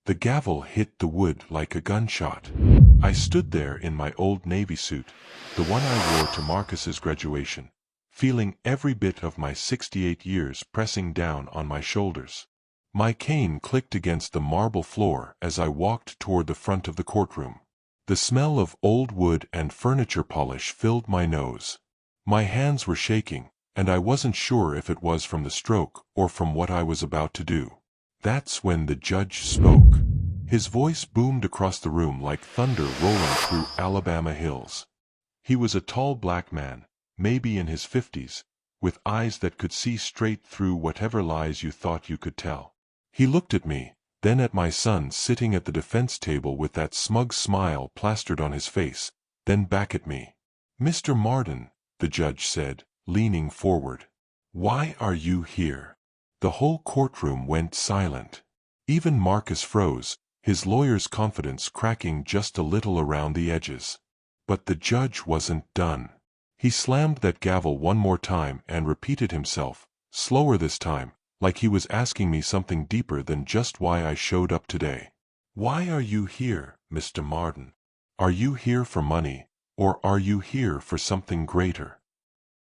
The gavel hit the wood like a gunshot. I stood there in my old Navy suit, the one I wore to Marcus's graduation, feeling every bit of my 68 years pressing down on my shoulders. My cane clicked against the marble floor as I walked toward the front of the courtroom. The smell of old wood and furniture polish filled my nose. My hands were shaking, and I wasn't sure if it was from the stroke or from what I was about to do. That's when the judge spoke. His voice boomed across the room like thunder rolling through Alabama hills. He was a tall black man, maybe in his 50s, with eyes that could see straight through whatever lies you thought you could tell. He looked at me, then at my son sitting at the defense table with that smug smile plastered on his face, then back at me. "Mr. Marden," the judge said, leaning forward. "Why are you here?" The whole courtroom went silent. Even Marcus froze, his lawyer's confidence cracking just a little around the edges. But the judge wasn't done. He slammed that gavel one more time and repeated himself, slower this time, like he was asking me something deeper than just why I showed up today. "Why are you here, Mr. Marden? Are you here for money, or are you here for something greater?"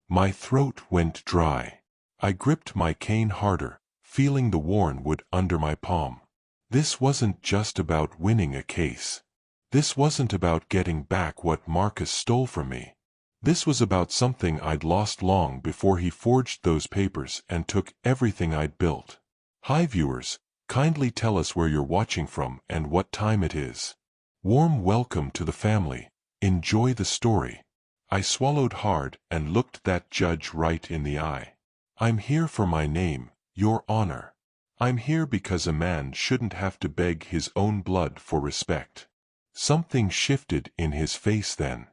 My throat went dry. I gripped my cane harder, feeling the worn wood under my palm. This wasn't just about winning a case. This wasn't about getting back what Marcus stole from me. This was about something I'd lost long before he forged those papers and took everything I'd built. Hi viewers, kindly tell us where you're watching from and what time it is. Warm welcome to the family. Enjoy the story. I swallowed hard and looked that judge right in the eye. "I'm here for my name, Your Honor. I'm here because a man shouldn't have to beg his own blood for respect." Something shifted in his face then.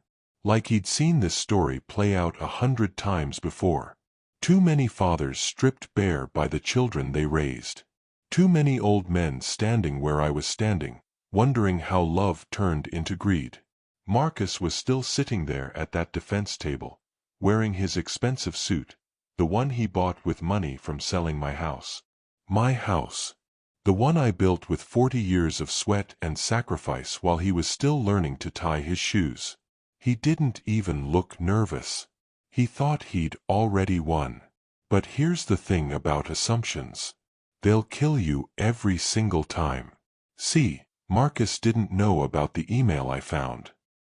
Like he'd seen this story play out 100 times before. Too many fathers stripped bare by the children they raised. Too many old men standing where I was standing, wondering how love turned into greed. Marcus was still sitting there at that defense table, wearing his expensive suit, the one he bought with money from selling my house. My house. The one I built with 40 years of sweat and sacrifice while he was still learning to tie his shoes. He didn't even look nervous. He thought he'd already won. But here's the thing about assumptions. They'll kill you every single time. See, Marcus didn't know about the email I found.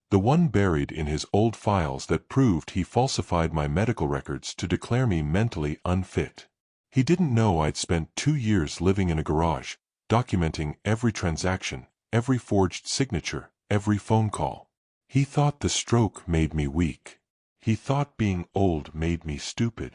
The one buried in his old files that proved he falsified my medical records to declare me mentally unfit. He didn't know I'd spent 2 years living in a garage, documenting every transaction, every forged signature, every phone call. He thought the stroke made me weak. He thought being old made me stupid.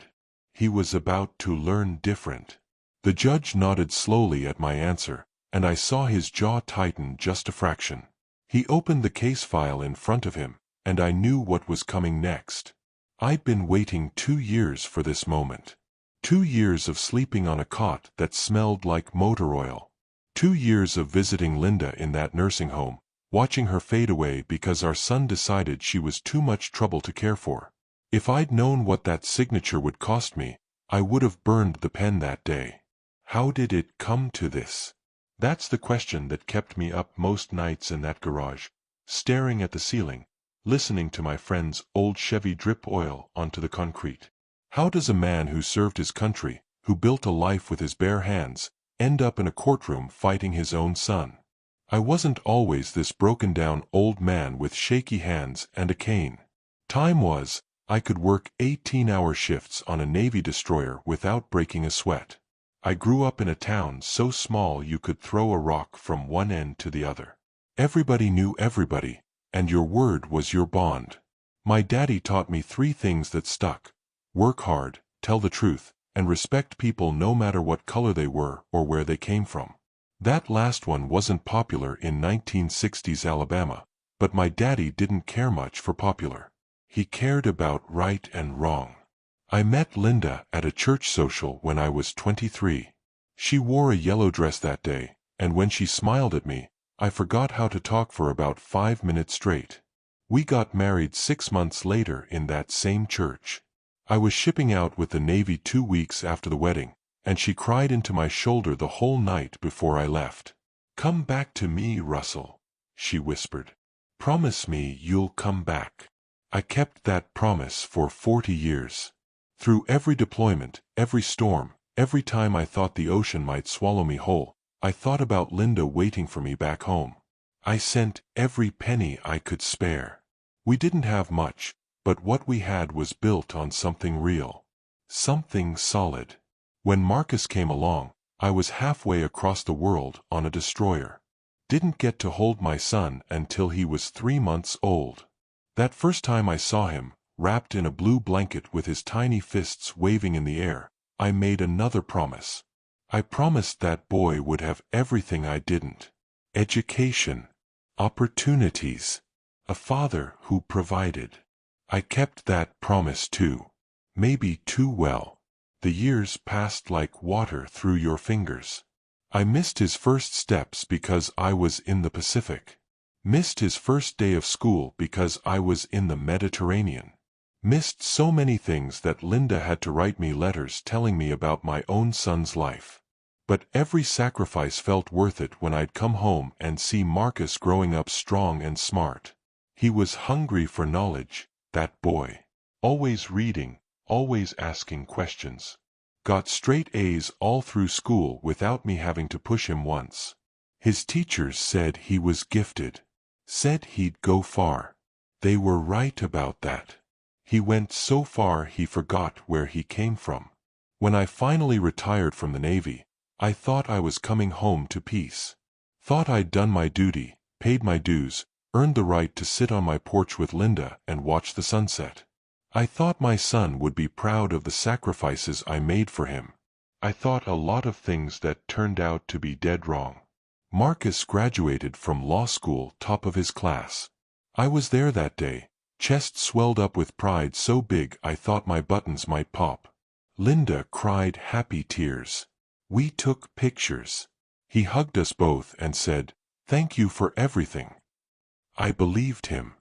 He was about to learn different. The judge nodded slowly at my answer, and I saw his jaw tighten just a fraction. He opened the case file in front of him, and I knew what was coming next. I'd been waiting 2 years for this moment. 2 years of sleeping on a cot that smelled like motor oil. 2 years of visiting Linda in that nursing home, watching her fade away because our son decided she was too much trouble to care for. If I'd known what that signature would cost me, I would have burned the pen that day. How did it come to this? That's the question that kept me up most nights in that garage, staring at the ceiling, listening to my friend's old Chevy drip oil onto the concrete. How does a man who served his country, who built a life with his bare hands, end up in a courtroom fighting his own son? I wasn't always this broken-down old man with shaky hands and a cane. Time was, I could work 18-hour shifts on a Navy destroyer without breaking a sweat. I grew up in a town so small you could throw a rock from one end to the other. Everybody knew everybody, and your word was your bond. My daddy taught me 3 things that stuck: work hard, tell the truth, and respect people no matter what color they were or where they came from. That last one wasn't popular in 1960s Alabama, but my daddy didn't care much for popular. He cared about right and wrong. I met Linda at a church social when I was 23. She wore a yellow dress that day, and when she smiled at me, I forgot how to talk for about 5 minutes straight. We got married 6 months later in that same church. I was shipping out with the Navy 2 weeks after the wedding, and she cried into my shoulder the whole night before I left. "Come back to me, Russell," she whispered. "Promise me you'll come back." I kept that promise for 40 years. Through every deployment, every storm, every time I thought the ocean might swallow me whole, I thought about Linda waiting for me back home. I sent every penny I could spare. We didn't have much, but what we had was built on something real. Something solid. When Marcus came along, I was halfway across the world on a destroyer. Didn't get to hold my son until he was 3 months old. That first time I saw him, wrapped in a blue blanket with his tiny fists waving in the air, I made another promise. I promised that boy would have everything I didn't. Education. Opportunities. A father who provided. I kept that promise too. Maybe too well. The years passed like water through your fingers. I missed his first steps because I was in the Pacific. Missed his first day of school because I was in the Mediterranean. Missed so many things that Linda had to write me letters telling me about my own son's life. But every sacrifice felt worth it when I'd come home and see Marcus growing up strong and smart. He was hungry for knowledge, that boy. Always reading, always asking questions. Got straight A's all through school without me having to push him once. His teachers said he was gifted. Said he'd go far. They were right about that. He went so far he forgot where he came from. When I finally retired from the Navy, I thought I was coming home to peace. Thought I'd done my duty, paid my dues, earned the right to sit on my porch with Linda and watch the sunset. I thought my son would be proud of the sacrifices I made for him. I thought a lot of things that turned out to be dead wrong. Marcus graduated from law school top of his class. I was there that day, chest swelled up with pride so big I thought my buttons might pop. Linda cried happy tears. We took pictures. He hugged us both and said, "Thank you for everything." I believed him.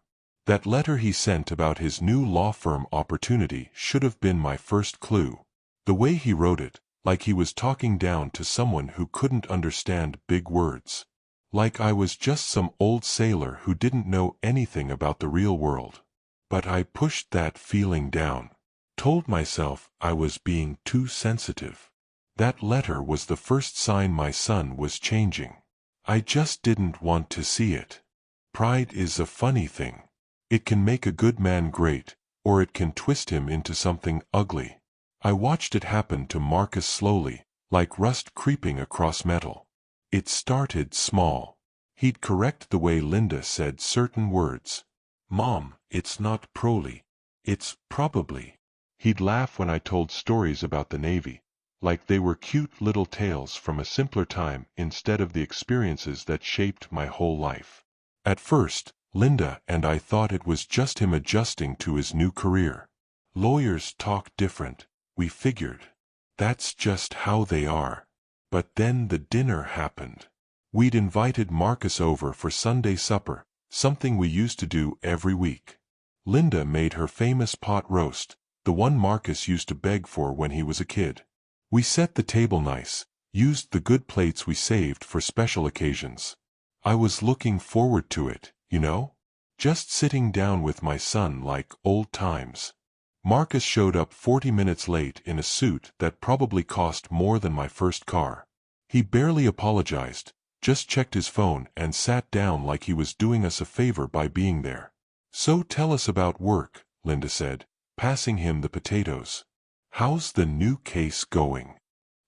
That letter he sent about his new law firm opportunity should have been my first clue. The way he wrote it, like he was talking down to someone who couldn't understand big words. Like I was just some old sailor who didn't know anything about the real world. But I pushed that feeling down. Told myself I was being too sensitive. That letter was the first sign my son was changing. I just didn't want to see it. Pride is a funny thing. It can make a good man great, or it can twist him into something ugly. I watched it happen to Marcus slowly, like rust creeping across metal. It started small. He'd correct the way Linda said certain words. "Mom, it's not proly. It's probably." He'd laugh when I told stories about the Navy, like they were cute little tales from a simpler time instead of the experiences that shaped my whole life. At first, Linda and I thought it was just him adjusting to his new career. Lawyers talk different, we figured. That's just how they are. But then the dinner happened. We'd invited Marcus over for Sunday supper, something we used to do every week. Linda made her famous pot roast, the one Marcus used to beg for when he was a kid. We set the table nice, used the good plates we saved for special occasions. I was looking forward to it, you know? Just sitting down with my son like old times. Marcus showed up 40 minutes late in a suit that probably cost more than my first car. He barely apologized, just checked his phone and sat down like he was doing us a favor by being there. "So tell us about work," Linda said, passing him the potatoes. "How's the new case going?"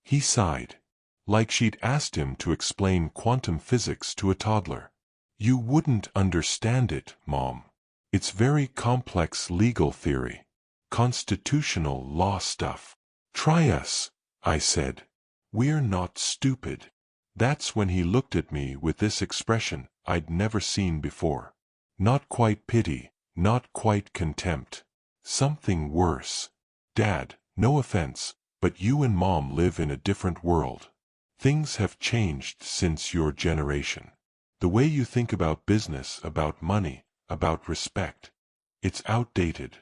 He sighed. Like she'd asked him to explain quantum physics to a toddler. "You wouldn't understand it, Mom. It's very complex legal theory. Constitutional law stuff." "Try us," I said. "We're not stupid." That's when he looked at me with this expression I'd never seen before. Not quite pity, not quite contempt. Something worse. "Dad, no offense, but you and Mom live in a different world. Things have changed since your generation. The way you think about business, about money, about respect. It's outdated.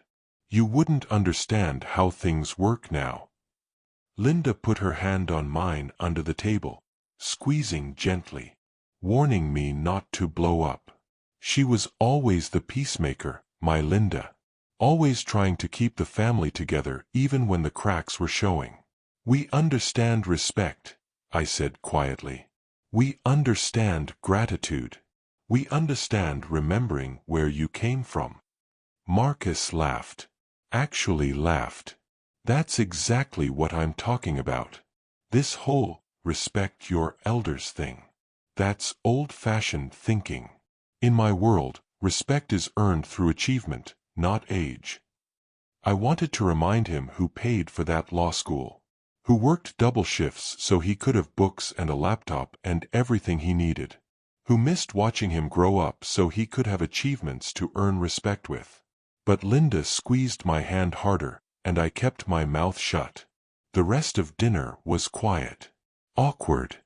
You wouldn't understand how things work now." Linda put her hand on mine under the table, squeezing gently. warning me not to blow up. She was always the peacemaker, my Linda. Always trying to keep the family together even when the cracks were showing. We understand respect, I said quietly. We understand gratitude. We understand remembering where you came from. Marcus laughed. Actually laughed. That's exactly what I'm talking about. This whole respect your elders thing. That's old-fashioned thinking. In my world, respect is earned through achievement, not age. I wanted to remind him who paid for that law school, who worked double shifts so he could have books and a laptop and everything he needed, who missed watching him grow up so he could have achievements to earn respect with. But Linda squeezed my hand harder, and I kept my mouth shut. The rest of dinner was quiet. Awkward.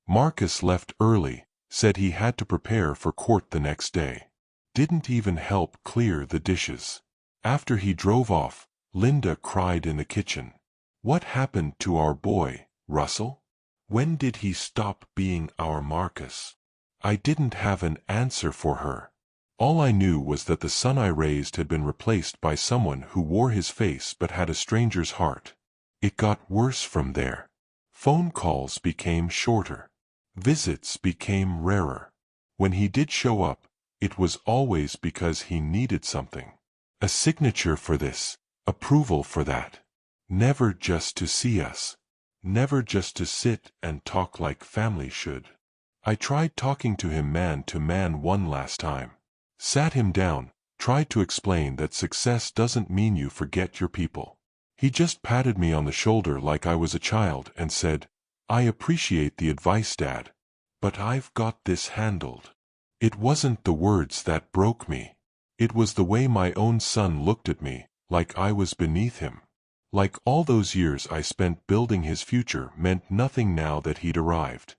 Marcus left early, said he had to prepare for court the next day. Didn't even help clear the dishes. After he drove off, Linda cried in the kitchen. What happened to our boy, Russell? When did he stop being our Marcus? I didn't have an answer for her. All I knew was that the son I raised had been replaced by someone who wore his face but had a stranger's heart. It got worse from there. Phone calls became shorter. Visits became rarer. When he did show up, it was always because he needed something. A signature for this, approval for that. Never just to see us. Never just to sit and talk like family should. I tried talking to him man to man one last time. Sat him down, tried to explain that success doesn't mean you forget your people. He just patted me on the shoulder like I was a child and said, I appreciate the advice, Dad, but I've got this handled. It wasn't the words that broke me. It was the way my own son looked at me, like I was beneath him. Like all those years I spent building his future meant nothing now that he'd arrived.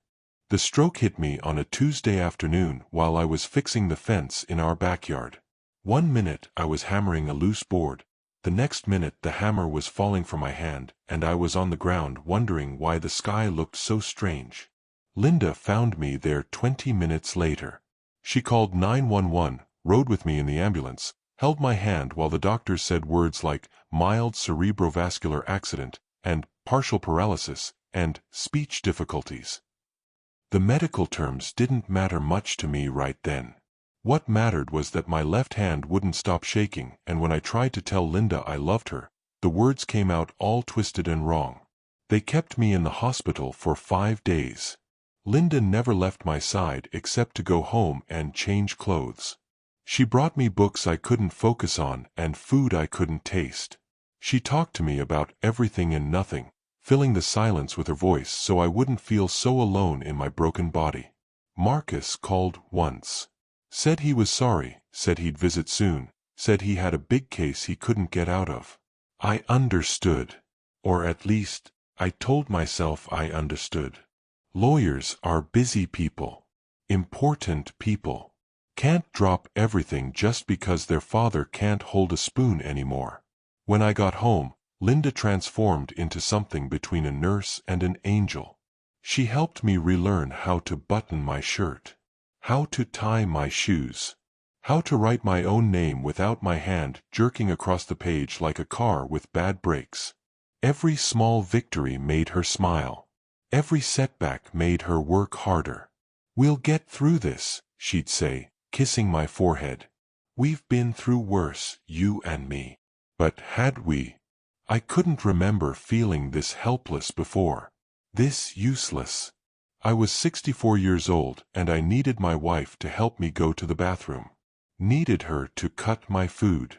The stroke hit me on a Tuesday afternoon while I was fixing the fence in our backyard. 1 minute I was hammering a loose board. The next minute the hammer was falling from my hand, and I was on the ground wondering why the sky looked so strange. Linda found me there 20 minutes later. She called 911, rode with me in the ambulance, held my hand while the doctors said words like mild cerebrovascular accident, and partial paralysis, and speech difficulties. The medical terms didn't matter much to me right then. What mattered was that my left hand wouldn't stop shaking, and when I tried to tell Linda I loved her, the words came out all twisted and wrong. They kept me in the hospital for 5 days. Linda never left my side except to go home and change clothes. She brought me books I couldn't focus on and food I couldn't taste. She talked to me about everything and nothing, filling the silence with her voice so I wouldn't feel so alone in my broken body. Marcus called once. Said he was sorry, said he'd visit soon, said he had a big case he couldn't get out of. I understood. Or at least, I told myself I understood. Lawyers are busy people. Important people. Can't drop everything just because their father can't hold a spoon anymore. When I got home, Linda transformed into something between a nurse and an angel. She helped me relearn how to button my shirt, how to tie my shoes, how to write my own name without my hand jerking across the page like a car with bad brakes. Every small victory made her smile. Every setback made her work harder. We'll get through this, she'd say, kissing my forehead. We've been through worse, you and me. But had we? I couldn't remember feeling this helpless before. This useless. I was 64 years old and I needed my wife to help me go to the bathroom. Needed her to cut my food.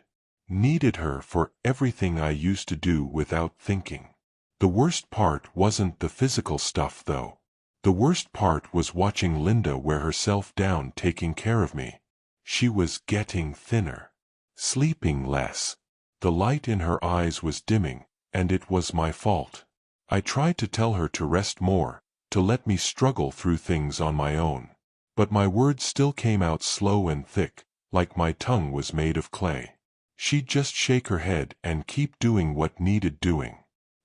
Needed her for everything I used to do without thinking. The worst part wasn't the physical stuff though. The worst part was watching Linda wear herself down taking care of me. She was getting thinner. Sleeping less. The light in her eyes was dimming, and it was my fault. I tried to tell her to rest more, to let me struggle through things on my own. But my words still came out slow and thick, like my tongue was made of clay. She'd just shake her head and keep doing what needed doing.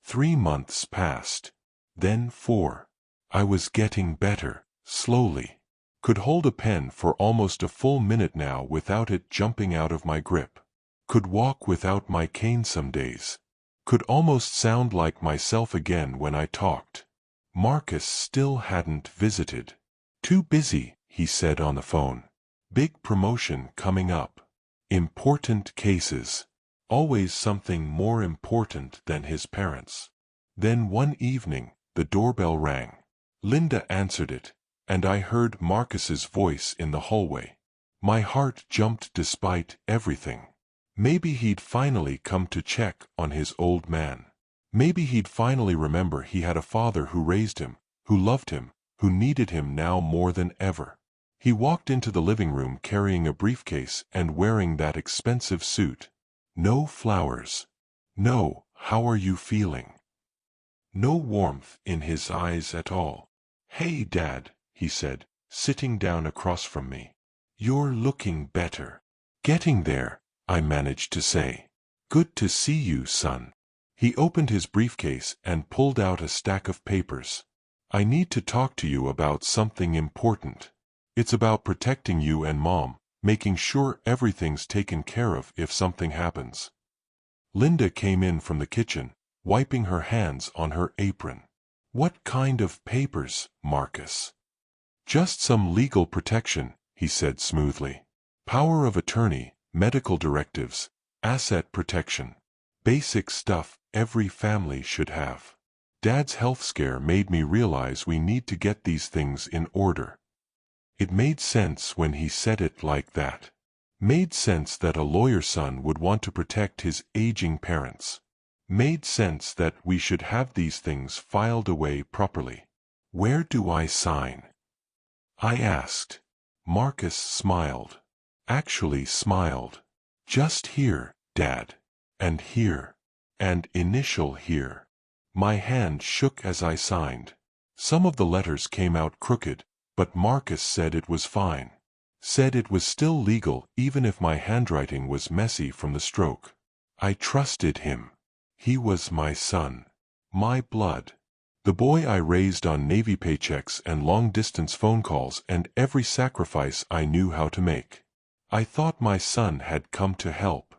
3 months passed. Then 4. I was getting better, slowly. Could hold a pen for almost a full minute now without it jumping out of my grip. Could walk without my cane some days. Could almost sound like myself again when I talked. Marcus still hadn't visited. Too busy, he said on the phone. Big promotion coming up. Important cases. Always something more important than his parents. Then one evening, the doorbell rang. Linda answered it, and I heard Marcus's voice in the hallway. My heart jumped despite everything. Maybe he'd finally come to check on his old man. Maybe he'd finally remember he had a father who raised him, who loved him, who needed him now more than ever. He walked into the living room carrying a briefcase and wearing that expensive suit. No flowers. No, how are you feeling? No warmth in his eyes at all. Hey, Dad, he said, sitting down across from me. You're looking better. Getting there, I managed to say. Good to see you, son. He opened his briefcase and pulled out a stack of papers. I need to talk to you about something important. It's about protecting you and Mom, making sure everything's taken care of if something happens. Linda came in from the kitchen, wiping her hands on her apron. What kind of papers, Marcus? Just some legal protection, he said smoothly. Power of attorney, medical directives, asset protection. Basic stuff every family should have. Dad's health scare made me realize we need to get these things in order. It made sense when he said it like that. Made sense that a lawyer's son would want to protect his aging parents. Made sense that we should have these things filed away properly. Where do I sign? I asked. Marcus smiled. Actually smiled. Just here, Dad. And here. And initial here. My hand shook as I signed. Some of the letters came out crooked, but Marcus said it was fine. Said it was still legal even if my handwriting was messy from the stroke. I trusted him. He was my son. My blood. The boy I raised on Navy paychecks and long-distance phone calls and every sacrifice I knew how to make. I thought my son had come to help.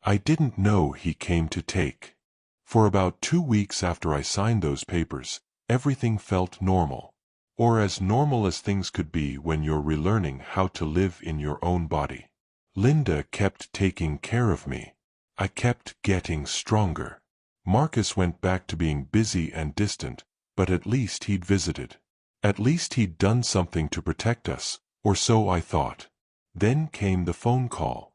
I didn't know he came to take. For about 2 weeks after I signed those papers, everything felt normal. Or as normal as things could be when you're relearning how to live in your own body. Linda kept taking care of me. I kept getting stronger. Marcus went back to being busy and distant, but at least he'd visited. At least he'd done something to protect us, or so I thought. Then came the phone call.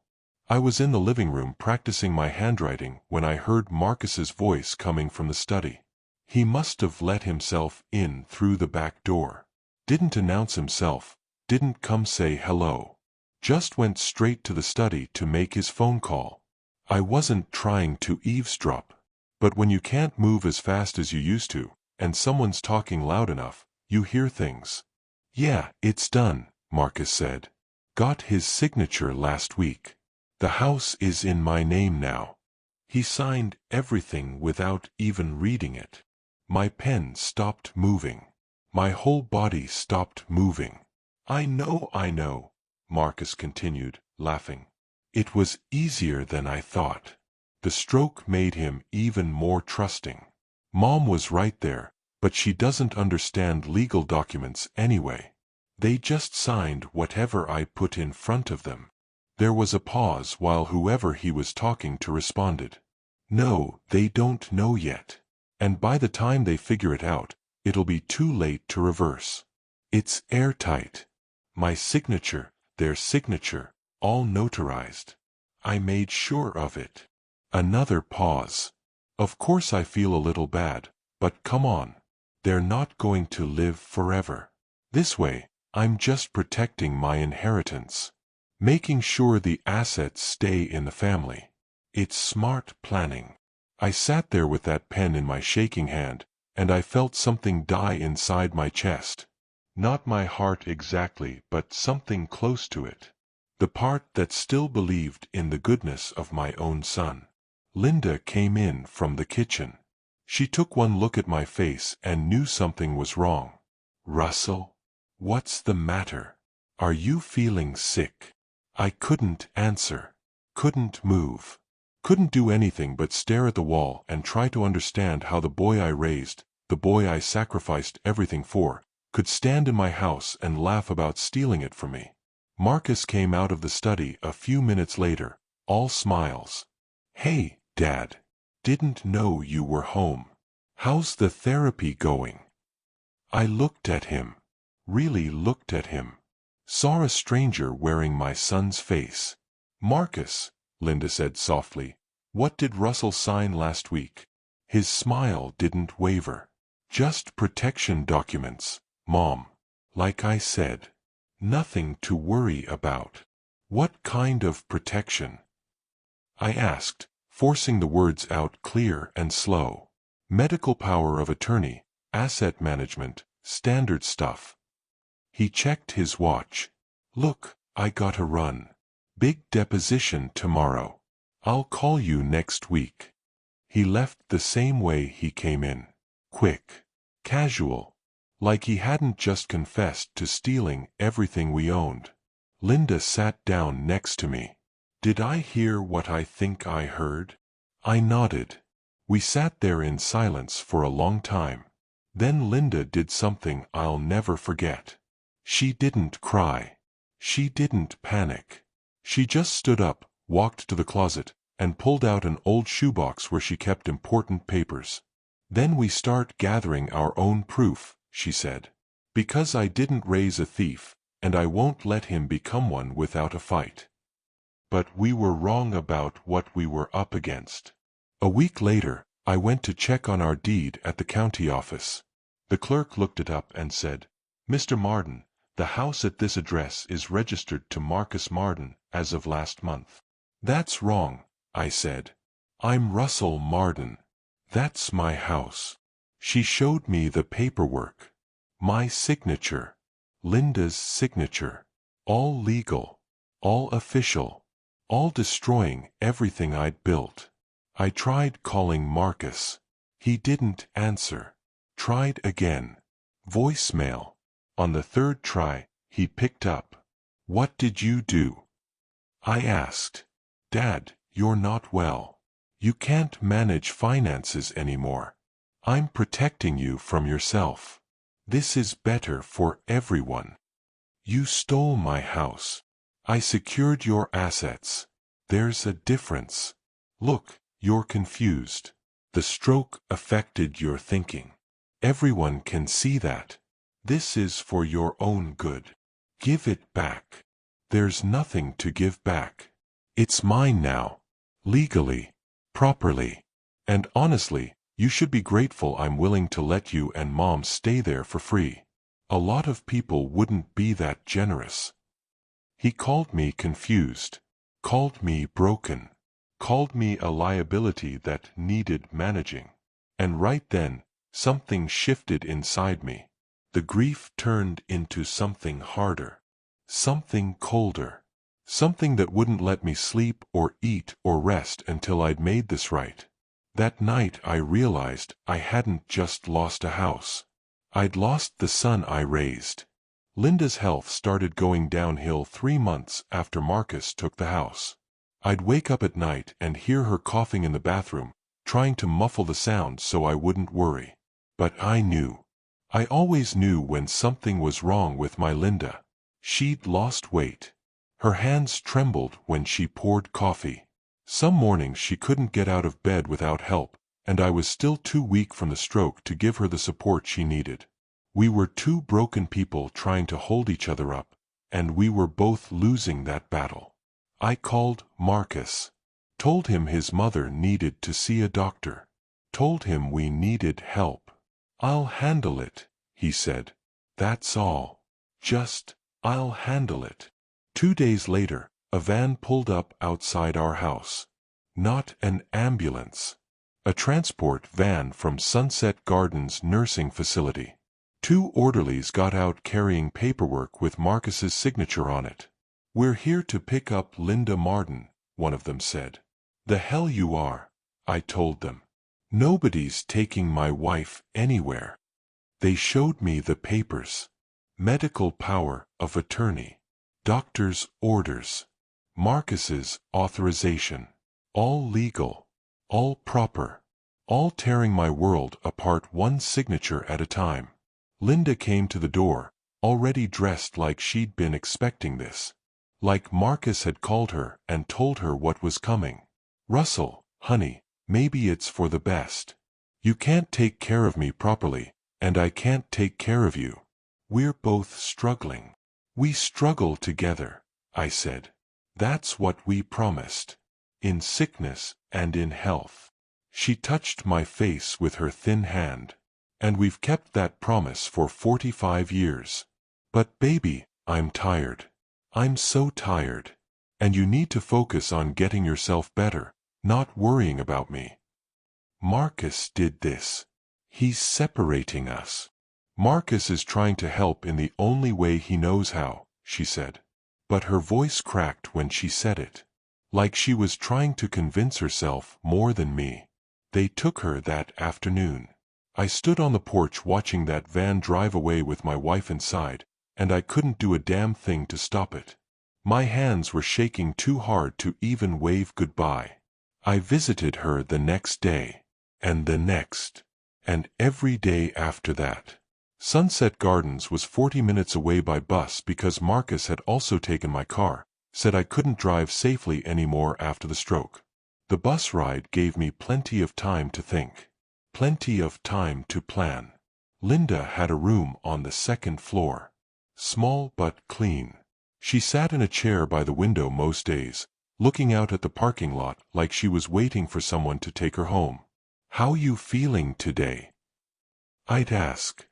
I was in the living room practicing my handwriting when I heard Marcus's voice coming from the study. He must have let himself in through the back door. Didn't announce himself, didn't come say hello. Just went straight to the study to make his phone call. I wasn't trying to eavesdrop. But when you can't move as fast as you used to, and someone's talking loud enough, you hear things. Yeah, it's done, Marcus said. Got his signature last week. The house is in my name now. He signed everything without even reading it. My pen stopped moving. My whole body stopped moving. I know, Marcus continued, laughing. It was easier than I thought. The stroke made him even more trusting. Mom was right there, but she doesn't understand legal documents anyway. They just signed whatever I put in front of them. There was a pause while whoever he was talking to responded. No, they don't know yet. And by the time they figure it out, it'll be too late to reverse. It's airtight. My signature, their signature, all notarized. I made sure of it. Another pause. Of course I feel a little bad, but come on. They're not going to live forever. This way, I'm just protecting my inheritance. Making sure the assets stay in the family. It's smart planning. I sat there with that pen in my shaking hand, and I felt something die inside my chest. Not my heart exactly, but something close to it. The part that still believed in the goodness of my own son. Linda came in from the kitchen. She took one look at my face and knew something was wrong. Russell? What's the matter? Are you feeling sick? I couldn't answer. Couldn't move. Couldn't do anything but stare at the wall and try to understand how the boy I raised, the boy I sacrificed everything for, could stand in my house and laugh about stealing it from me. Marcus came out of the study a few minutes later, all smiles. Hey, Dad. Didn't know you were home. How's the therapy going? I looked at him. Really looked at him. Saw a stranger wearing my son's face. Marcus, Linda said softly, what did Russell sign last week? His smile didn't waver. Just protection documents, Mom. Like I said. Nothing to worry about. What kind of protection? I asked, forcing the words out clear and slow. Medical power of attorney, asset management, standard stuff. He checked his watch. Look, I gotta run. Big deposition tomorrow. I'll call you next week. He left the same way he came in. Quick. Casual. Like he hadn't just confessed to stealing everything we owned. Linda sat down next to me. Did I hear what I think I heard? I nodded. We sat there in silence for a long time. Then Linda did something I'll never forget. She didn't cry. She didn't panic. She just stood up, walked to the closet, and pulled out an old shoebox where she kept important papers. Then we start gathering our own proof, she said. Because I didn't raise a thief, and I won't let him become one without a fight. But we were wrong about what we were up against. A week later, I went to check on our deed at the county office. The clerk looked it up and said, Mr. Marden, the house at this address is registered to Marcus Marden as of last month. That's wrong, I said. I'm Russell Marden. That's my house. She showed me the paperwork. My signature. Linda's signature. All legal. All official. All destroying everything I'd built. I tried calling Marcus. He didn't answer. Tried again. Voicemail. On the third try, he picked up. What did you do? I asked. Dad, you're not well. You can't manage finances anymore. I'm protecting you from yourself. This is better for everyone. You stole my house. I secured your assets. There's a difference. Look, you're confused. The stroke affected your thinking. Everyone can see that. This is for your own good. Give it back. There's nothing to give back. It's mine now. Legally. Properly. And honestly, you should be grateful I'm willing to let you and Mom stay there for free. A lot of people wouldn't be that generous. He called me confused. Called me broken. Called me a liability that needed managing. And right then, something shifted inside me. The grief turned into something harder. Something colder. Something that wouldn't let me sleep or eat or rest until I'd made this right. That night I realized I hadn't just lost a house. I'd lost the son I raised. Linda's health started going downhill 3 months after Marcus took the house. I'd wake up at night and hear her coughing in the bathroom, trying to muffle the sound so I wouldn't worry. But I knew. I always knew when something was wrong with my Linda. She'd lost weight. Her hands trembled when she poured coffee. Some mornings she couldn't get out of bed without help, and I was still too weak from the stroke to give her the support she needed. We were two broken people trying to hold each other up, and we were both losing that battle. I called Marcus. Told him his mother needed to see a doctor. Told him we needed help. I'll handle it, he said. That's all. Just, I'll handle it. 2 days later, a van pulled up outside our house. Not an ambulance. A transport van from Sunset Gardens nursing facility. 2 orderlies got out carrying paperwork with Marcus's signature on it. We're here to pick up Linda Marden, one of them said. The hell you are, I told them. Nobody's taking my wife anywhere. They showed me the papers. Medical power of attorney. doctor's orders, Marcus's authorization. All legal, all proper, all tearing my world apart one signature at a time. Linda came to the door, already dressed like she'd been expecting this. Like Marcus had called her and told her what was coming. "Russell, honey, maybe it's for the best. You can't take care of me properly, and I can't take care of you. We're both struggling. We struggle together," I said. "That's what we promised. In sickness and in health." She touched my face with her thin hand. "And we've kept that promise for 45 years. But baby, I'm tired. I'm so tired. And you need to focus on getting yourself better, not worrying about me. Marcus did this. He's separating us. Marcus is trying to help in the only way he knows how," she said. But her voice cracked when she said it. Like she was trying to convince herself more than me. They took her that afternoon. I stood on the porch watching that van drive away with my wife inside, and I couldn't do a damn thing to stop it. My hands were shaking too hard to even wave goodbye. I visited her the next day, and the next, and every day after that. Sunset Gardens was 40 minutes away by bus because Marcus had also taken my car, said I couldn't drive safely anymore after the stroke. The bus ride gave me plenty of time to think. Plenty of time to plan. Linda had a room on the second floor. Small but clean. She sat in a chair by the window most days, looking out at the parking lot like she was waiting for someone to take her home. "How you feeling today?" I'd ask.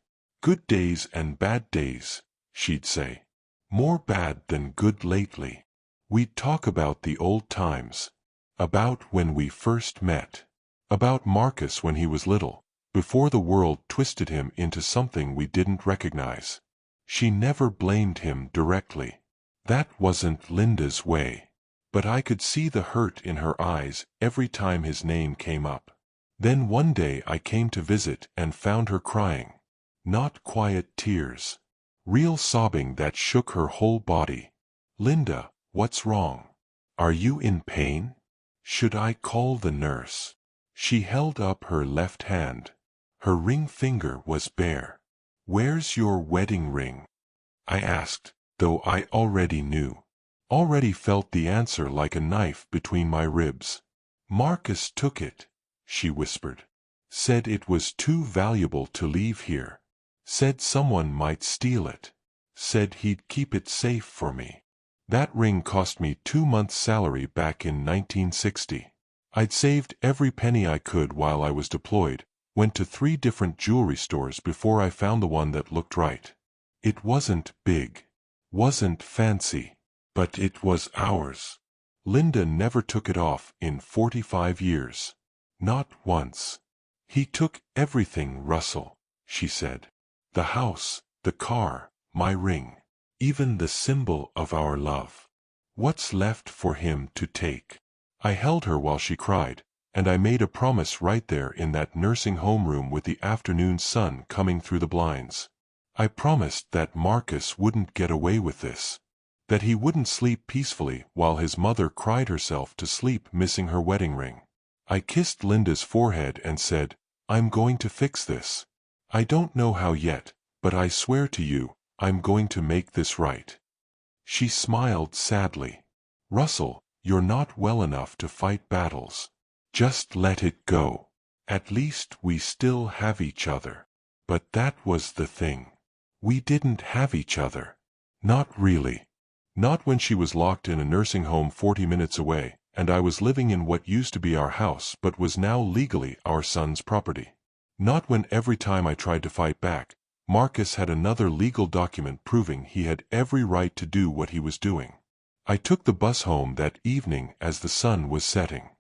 "Good days and bad days," she'd say. "More bad than good lately." We'd talk about the old times. About when we first met. About Marcus when he was little, before the world twisted him into something we didn't recognize. She never blamed him directly. That wasn't Linda's way. But I could see the hurt in her eyes every time his name came up. Then one day I came to visit and found her crying. Not quiet tears. Real sobbing that shook her whole body. "Linda, what's wrong? Are you in pain? Should I call the nurse?" She held up her left hand. Her ring finger was bare. "Where's your wedding ring?" I asked, though I already knew. Already felt the answer like a knife between my ribs. "Marcus took it," she whispered. "Said it was too valuable to leave here. Said someone might steal it. Said he'd keep it safe for me." That ring cost me 2 months' salary back in 1960. I'd saved every penny I could while I was deployed, went to 3 different jewelry stores before I found the one that looked right. It wasn't big, wasn't fancy, but it was ours. Linda never took it off in 45 years. Not once. "He took everything, Russell," she said. "The house, the car, my ring. Even the symbol of our love. What's left for him to take?" I held her while she cried, and I made a promise right there in that nursing home room with the afternoon sun coming through the blinds. I promised that Marcus wouldn't get away with this. That he wouldn't sleep peacefully while his mother cried herself to sleep missing her wedding ring. I kissed Linda's forehead and said, "I'm going to fix this. I don't know how yet, but I swear to you, I'm going to make this right." She smiled sadly. "Russell, you're not well enough to fight battles. Just let it go. At least we still have each other." But that was the thing. We didn't have each other. Not really. Not when she was locked in a nursing home 40 minutes away, and I was living in what used to be our house but was now legally our son's property. Not when every time I tried to fight back, Marcus had another legal document proving he had every right to do what he was doing. I took the bus home that evening as the sun was setting.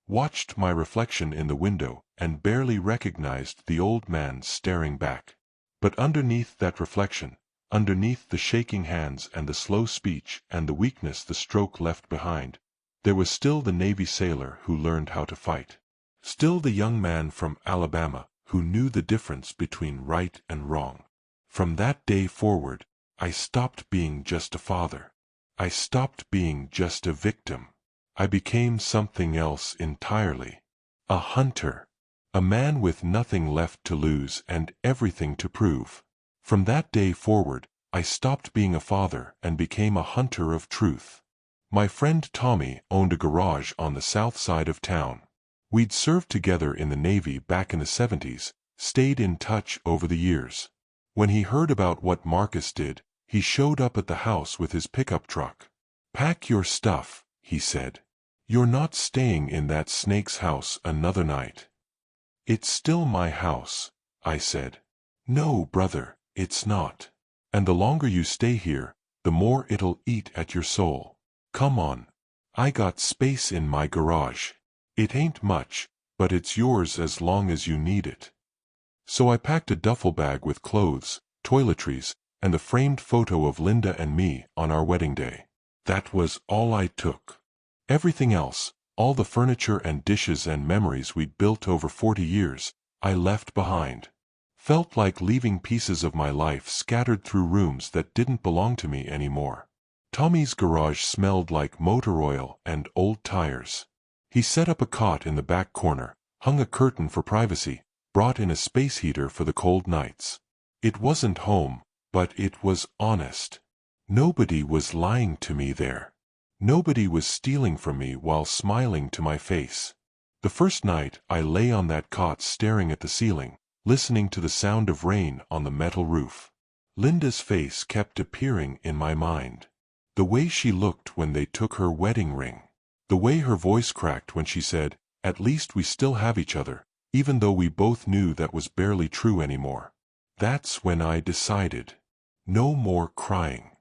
Watched my reflection in the window and barely recognized the old man staring back. But underneath that reflection, underneath the shaking hands and the slow speech and the weakness the stroke left behind, there was still the Navy sailor who learned how to fight. Still the young man from Alabama who knew the difference between right and wrong. From that day forward, I stopped being just a father. I stopped being just a victim. I became something else entirely. A hunter. A man with nothing left to lose and everything to prove. From that day forward, I stopped being a father and became a hunter of truth. My friend Tommy owned a garage on the south side of town. We'd served together in the Navy back in the 70s, stayed in touch over the years. When he heard about what Marcus did, he showed up at the house with his pickup truck. "Pack your stuff," he said. "You're not staying in that snake's house another night." "It's still my house," I said. "No, brother, it's not. And the longer you stay here, the more it'll eat at your soul. Come on. I got space in my garage. It ain't much, but it's yours as long as you need it." So I packed a duffel bag with clothes, toiletries, and the framed photo of Linda and me on our wedding day. That was all I took. Everything else, all the furniture and dishes and memories we'd built over 40 years, I left behind. Felt like leaving pieces of my life scattered through rooms that didn't belong to me anymore. Tommy's garage smelled like motor oil and old tires. He set up a cot in the back corner, hung a curtain for privacy, brought in a space heater for the cold nights. It wasn't home, but it was honest. Nobody was lying to me there. Nobody was stealing from me while smiling to my face. The first night I lay on that cot staring at the ceiling, listening to the sound of rain on the metal roof. Linda's face kept appearing in my mind. The way she looked when they took her wedding ring. The way her voice cracked when she said, "At least we still have each other," even though we both knew that was barely true anymore. That's when I decided. No more crying.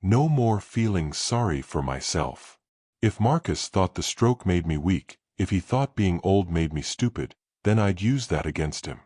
No more feeling sorry for myself. If Marcus thought the stroke made me weak, if he thought being old made me stupid, then I'd use that against him.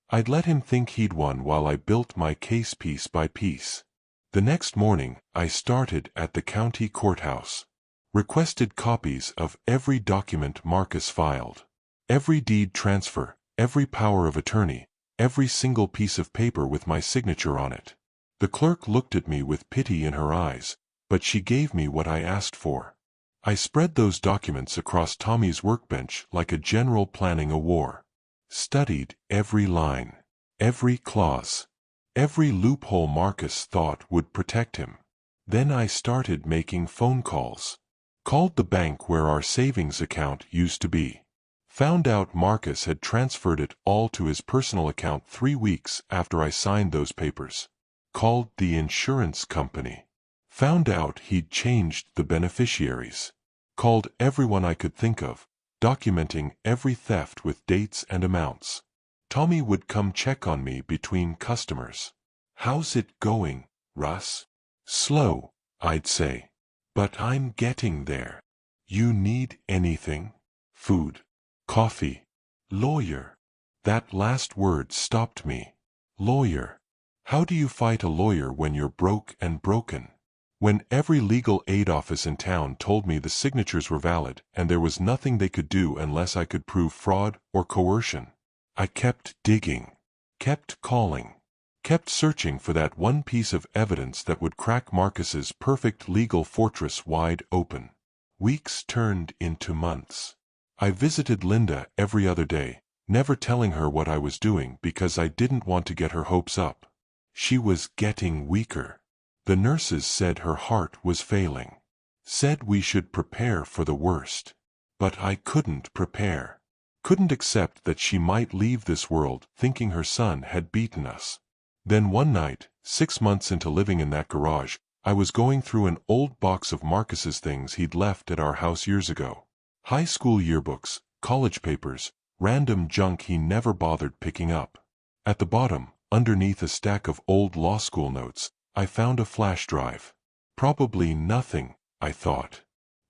I'd let him think he'd won while I built my case piece by piece. The next morning, I started at the county courthouse. Requested copies of every document Marcus filed. Every deed transfer, every power of attorney, every single piece of paper with my signature on it. The clerk looked at me with pity in her eyes, but she gave me what I asked for. I spread those documents across Tommy's workbench like a general planning a war. Studied every line, every clause, every loophole Marcus thought would protect him. Then I started making phone calls. Called the bank where our savings account used to be. Found out Marcus had transferred it all to his personal account 3 weeks after I signed those papers. Called the insurance company. Found out he'd changed the beneficiaries. Called everyone I could think of, documenting every theft with dates and amounts. Tommy would come check on me between customers. "How's it going, Russ?" "Slow," I'd say. "But I'm getting there. You need anything? Food? Coffee? Lawyer?" That last word stopped me. Lawyer. How do you fight a lawyer when you're broke and broken? When every legal aid office in town told me the signatures were valid and there was nothing they could do unless I could prove fraud or coercion. I kept digging, kept calling, kept searching for that one piece of evidence that would crack Marcus's perfect legal fortress wide open. Weeks turned into months. I visited Linda every other day, never telling her what I was doing because I didn't want to get her hopes up. She was getting weaker. The nurses said her heart was failing. Said we should prepare for the worst. But I couldn't prepare. Couldn't accept that she might leave this world thinking her son had beaten us. Then one night, 6 months into living in that garage, I was going through an old box of Marcus's things he'd left at our house years ago. High school yearbooks, college papers, random junk he never bothered picking up. At the bottom, underneath a stack of old law school notes, I found a flash drive. Probably nothing, I thought.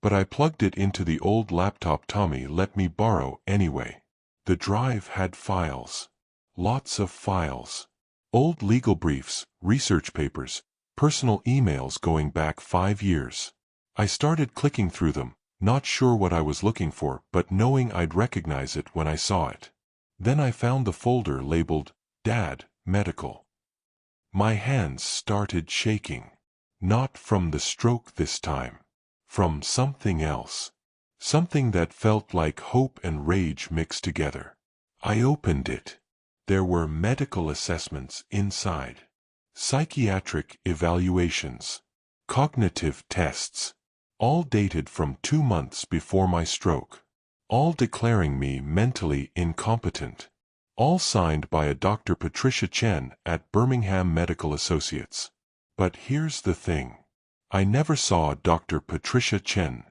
But I plugged it into the old laptop Tommy let me borrow anyway. The drive had files. Lots of files. Old legal briefs, research papers, personal emails going back 5 years. I started clicking through them, not sure what I was looking for but knowing I'd recognize it when I saw it. Then I found the folder labeled, Dad, Medical. My hands started shaking. Not from the stroke this time. From something else. Something that felt like hope and rage mixed together. I opened it. There were medical assessments inside. Psychiatric evaluations. Cognitive tests. All dated from 2 months before my stroke. All declaring me mentally incompetent. All signed by a Dr. Patricia Chen at Birmingham Medical Associates. But here's the thing. I never saw Dr. Patricia Chen.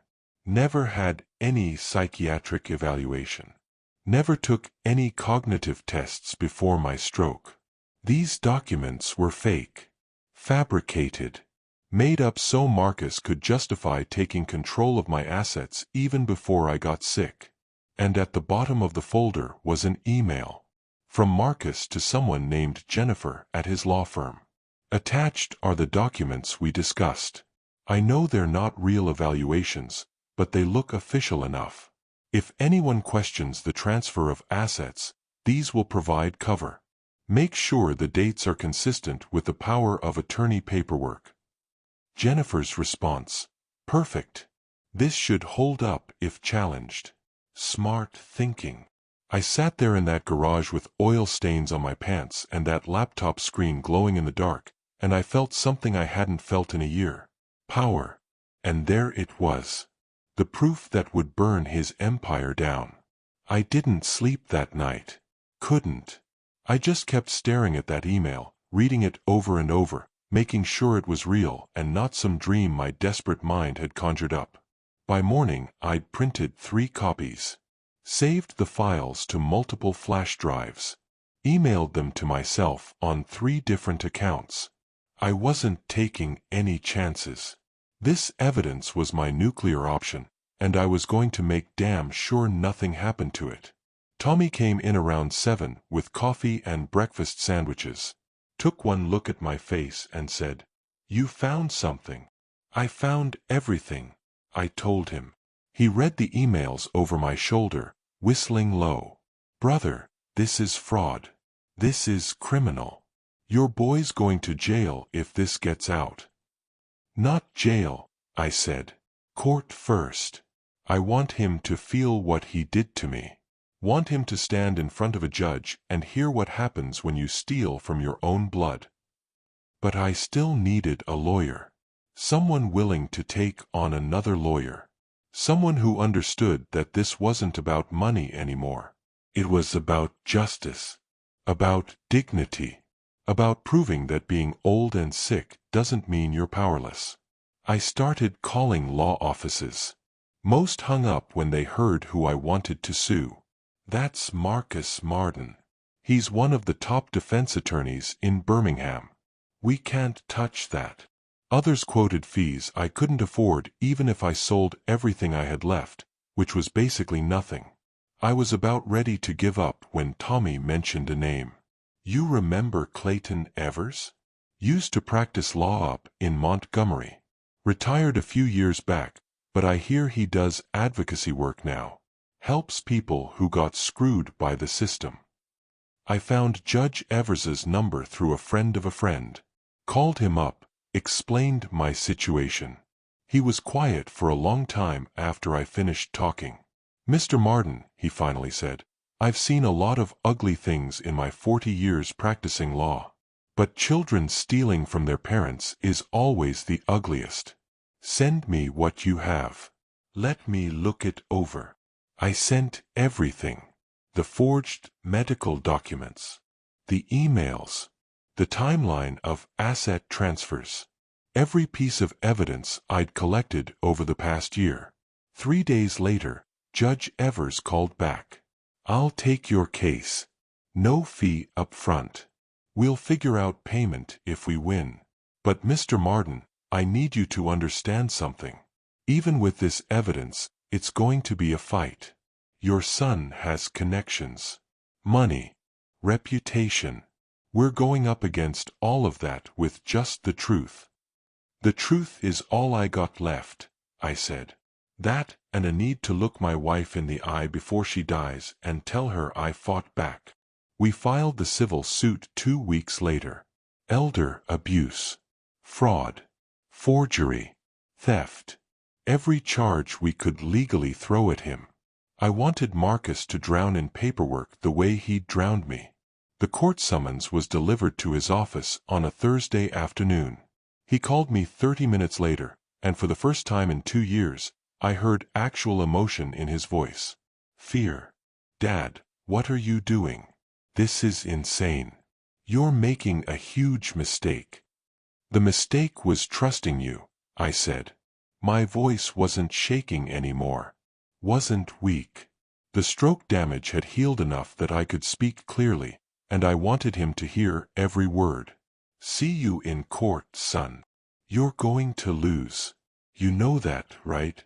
Never had any psychiatric evaluation. Never took any cognitive tests before my stroke. These documents were fake. Fabricated. Made up so Marcus could justify taking control of my assets even before I got sick. And at the bottom of the folder was an email. From Marcus to someone named Jennifer at his law firm. Attached are the documents we discussed. I know they're not real evaluations, but they look official enough. If anyone questions the transfer of assets, these will provide cover. Make sure the dates are consistent with the power of attorney paperwork. Jennifer's response. Perfect. This should hold up if challenged. Smart thinking. I sat there in that garage with oil stains on my pants and that laptop screen glowing in the dark, and I felt something I hadn't felt in a year. Power. And there it was. The proof that would burn his empire down. I didn't sleep that night. Couldn't. I just kept staring at that email, reading it over and over, making sure it was real and not some dream my desperate mind had conjured up. By morning, I'd printed 3 copies. Saved the files to multiple flash drives. Emailed them to myself on 3 different accounts. I wasn't taking any chances. This evidence was my nuclear option, and I was going to make damn sure nothing happened to it. Tommy came in around 7 with coffee and breakfast sandwiches. Took one look at my face and said, "You found something." "I found everything," I told him. He read the emails over my shoulder, whistling low. "Brother, this is fraud. This is criminal. Your boy's going to jail if this gets out." "Not jail," I said. "Court first. I want him to feel what he did to me. Want him to stand in front of a judge and hear what happens when you steal from your own blood." But I still needed a lawyer. Someone willing to take on another lawyer. Someone who understood that this wasn't about money anymore. It was about justice. About dignity. About proving that being old and sick doesn't mean you're powerless. I started calling law offices. Most hung up when they heard who I wanted to sue. "That's Marcus Marden. He's one of the top defense attorneys in Birmingham. We can't touch that." Others quoted fees I couldn't afford even if I sold everything I had left, which was basically nothing. I was about ready to give up when Tommy mentioned a name. "You remember Clayton Evers? Used to practice law up in Montgomery. Retired a few years back, but I hear he does advocacy work now. Helps people who got screwed by the system." I found Judge Evers's number through a friend of a friend. Called him up, explained my situation. He was quiet for a long time after I finished talking. "Mr. Marden," he finally said, "I've seen a lot of ugly things in my 40 years practicing law. But children stealing from their parents is always the ugliest. Send me what you have. Let me look it over." I sent everything. The forged medical documents. The emails. The timeline of asset transfers. Every piece of evidence I'd collected over the past year. 3 days later, Judge Evers called back. "I'll take your case. No fee up front. We'll figure out payment if we win. But Mr. Marden, I need you to understand something. Even with this evidence, it's going to be a fight. Your son has connections. Money. Reputation. We're going up against all of that with just the truth." "The truth is all I got left," I said. "That, and a need to look my wife in the eye before she dies and tell her I fought back." We filed the civil suit 2 weeks later. Elder abuse. Fraud. forgery, theft. Every charge we could legally throw at him. I wanted Marcus to drown in paperwork the way he'd drowned me. The court summons was delivered to his office on a Thursday afternoon. He called me 30 minutes later, and for the first time in 2 years, I heard actual emotion in his voice. Fear. Dad, what are you doing? This is insane. You're making a huge mistake. The mistake was trusting you, I said. My voice wasn't shaking anymore. Wasn't weak. The stroke damage had healed enough that I could speak clearly, and I wanted him to hear every word. See you in court, son. You're going to lose. You know that, right?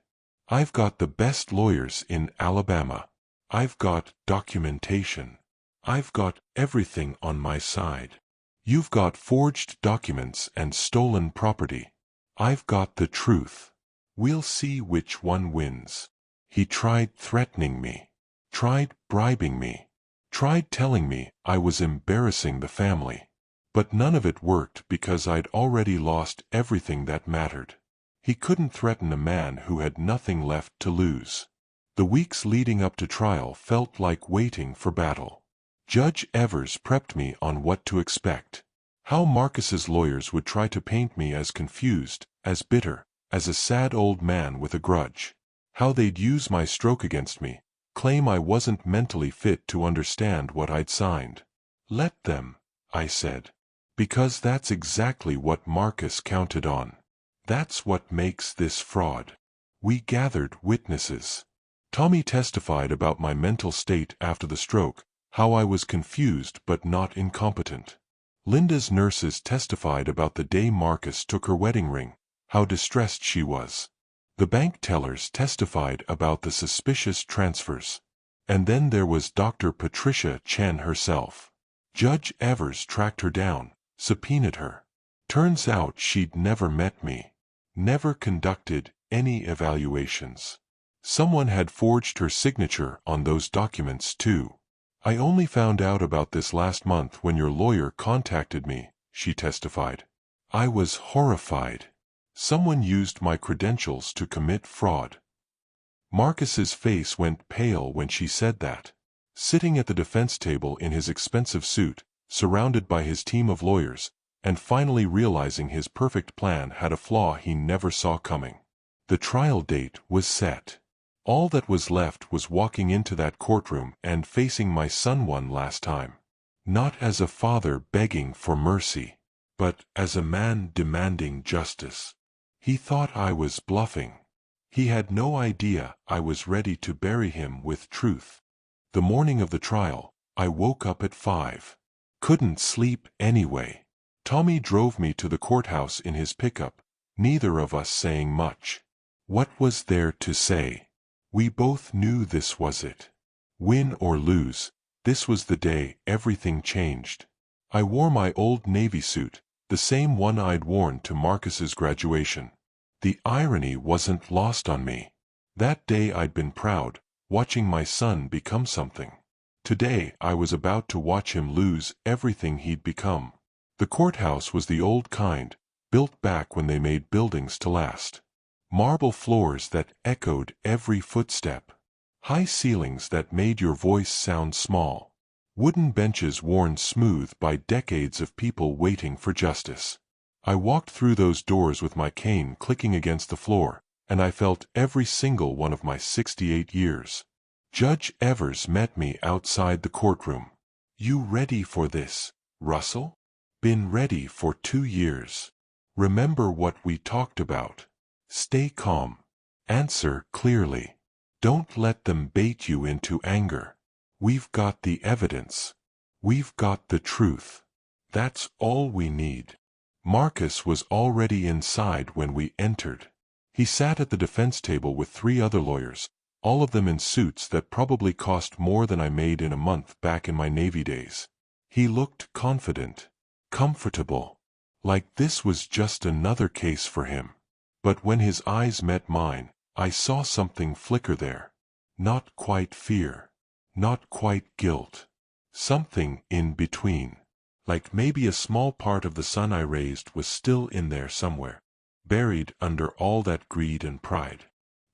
I've got the best lawyers in Alabama. I've got documentation. I've got everything on my side. You've got forged documents and stolen property. I've got the truth. We'll see which one wins. He tried threatening me, tried bribing me, tried telling me I was embarrassing the family. But none of it worked because I'd already lost everything that mattered. He couldn't threaten a man who had nothing left to lose. The weeks leading up to trial felt like waiting for battle. Judge Evers prepped me on what to expect. How Marcus's lawyers would try to paint me as confused, as bitter, as a sad old man with a grudge. How they'd use my stroke against me, claim I wasn't mentally fit to understand what I'd signed. Let them, I said. Because that's exactly what Marcus counted on. That's what makes this fraud. We gathered witnesses. Tommy testified about my mental state after the stroke, how I was confused but not incompetent. Linda's nurses testified about the day Marcus took her wedding ring, how distressed she was. The bank tellers testified about the suspicious transfers. And then there was Dr. Patricia Chen herself. Judge Evers tracked her down, subpoenaed her. Turns out she'd never met me. Never conducted any evaluations. Someone had forged her signature on those documents too. I only found out about this last month when your lawyer contacted me, she testified. I was horrified. Someone used my credentials to commit fraud. Marcus's face went pale when she said that. Sitting at the defense table in his expensive suit, surrounded by his team of lawyers, and finally realizing his perfect plan had a flaw he never saw coming. The trial date was set. All that was left was walking into that courtroom and facing my son one last time. Not as a father begging for mercy, but as a man demanding justice. He thought I was bluffing. He had no idea I was ready to bury him with truth. The morning of the trial, I woke up at 5. Couldn't sleep anyway. Tommy drove me to the courthouse in his pickup, neither of us saying much. What was there to say? We both knew this was it. Win or lose, this was the day everything changed. I wore my old Navy suit, the same one I'd worn to Marcus's graduation. The irony wasn't lost on me. That day I'd been proud, watching my son become something. Today I was about to watch him lose everything he'd become. The courthouse was the old kind, built back when they made buildings to last. Marble floors that echoed every footstep. High ceilings that made your voice sound small. Wooden benches worn smooth by decades of people waiting for justice. I walked through those doors with my cane clicking against the floor, and I felt every single one of my 68 years. Judge Evers met me outside the courtroom. You ready for this, Russell? Been ready for 2 years. Remember what we talked about. Stay calm. Answer clearly. Don't let them bait you into anger. We've got the evidence. We've got the truth. That's all we need. Marcus was already inside when we entered. He sat at the defense table with 3 other lawyers, all of them in suits that probably cost more than I made in a month back in my Navy days. He looked confident, comfortable, like this was just another case for him. But when his eyes met mine, I saw something flicker there. Not quite fear. Not quite guilt. Something in between. Like maybe a small part of the son I raised was still in there somewhere. buried under all that greed and pride.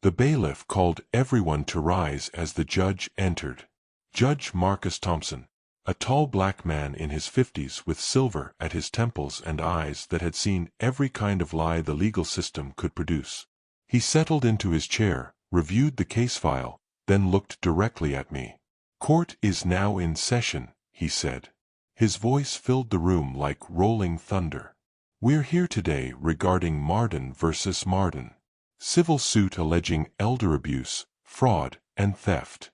The bailiff called everyone to rise as the judge entered. Judge Marcus Thompson, a tall black man in his 50s with silver at his temples and eyes that had seen every kind of lie the legal system could produce. He settled into his chair, reviewed the case file, then looked directly at me. "Court is now in session," he said. His voice filled the room like rolling thunder. "We're here today regarding Marden versus Marden. Civil suit alleging elder abuse, fraud, and theft."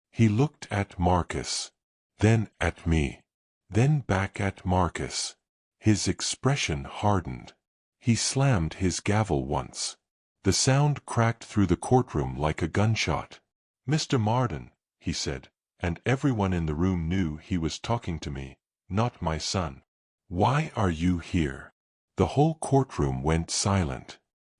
He looked at Marcus, then at me, then back at Marcus. His expression hardened. He slammed his gavel once. The sound cracked through the courtroom like a gunshot. "Mr. Marden," he said, and everyone in the room knew he was talking to me, not my son. "Why are you here?" The whole courtroom went silent.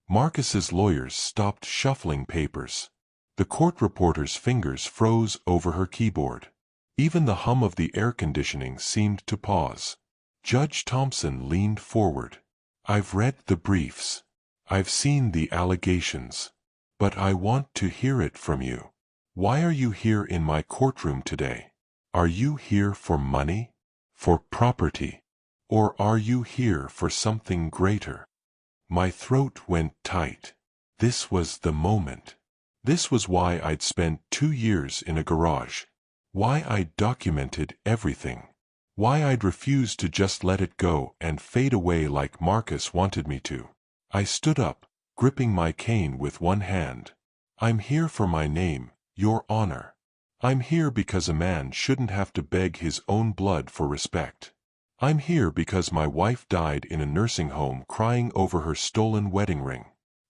Marcus's lawyers stopped shuffling papers. The court reporter's fingers froze over her keyboard. Even the hum of the air conditioning seemed to pause. Judge Thompson leaned forward. "I've read the briefs. I've seen the allegations. But I want to hear it from you. Why are you here in my courtroom today? Are you here for money? For property? Or are you here for something greater?" My throat went tight. This was the moment. This was why I'd spent 2 years in a garage. Why I'd documented everything. Why I'd refused to just let it go and fade away like Marcus wanted me to. I stood up, gripping my cane with one hand. "I'm here for my name, Your Honor. I'm here because a man shouldn't have to beg his own blood for respect. I'm here because my wife died in a nursing home crying over her stolen wedding ring.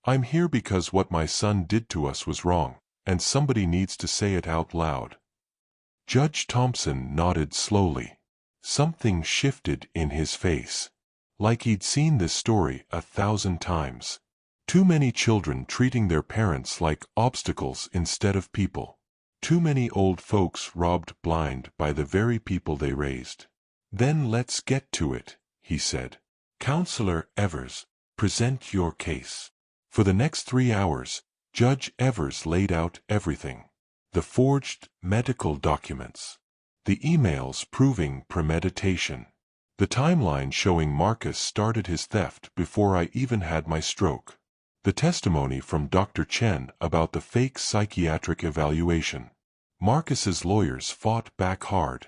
I'm here because what my son did to us was wrong, and somebody needs to say it out loud." Judge Thompson nodded slowly. Something shifted in his face. Like he'd seen this story 1,000 times. Too many children treating their parents like obstacles instead of people. Too many old folks robbed blind by the very people they raised. "Then let's get to it," he said. "Counselor Evers, present your case." For the next 3 hours, Judge Evers laid out everything. The forged medical documents. The emails proving premeditation. The timeline showing Marcus started his theft before I even had my stroke. The testimony from Dr. Chen about the fake psychiatric evaluation. Marcus's lawyers fought back hard.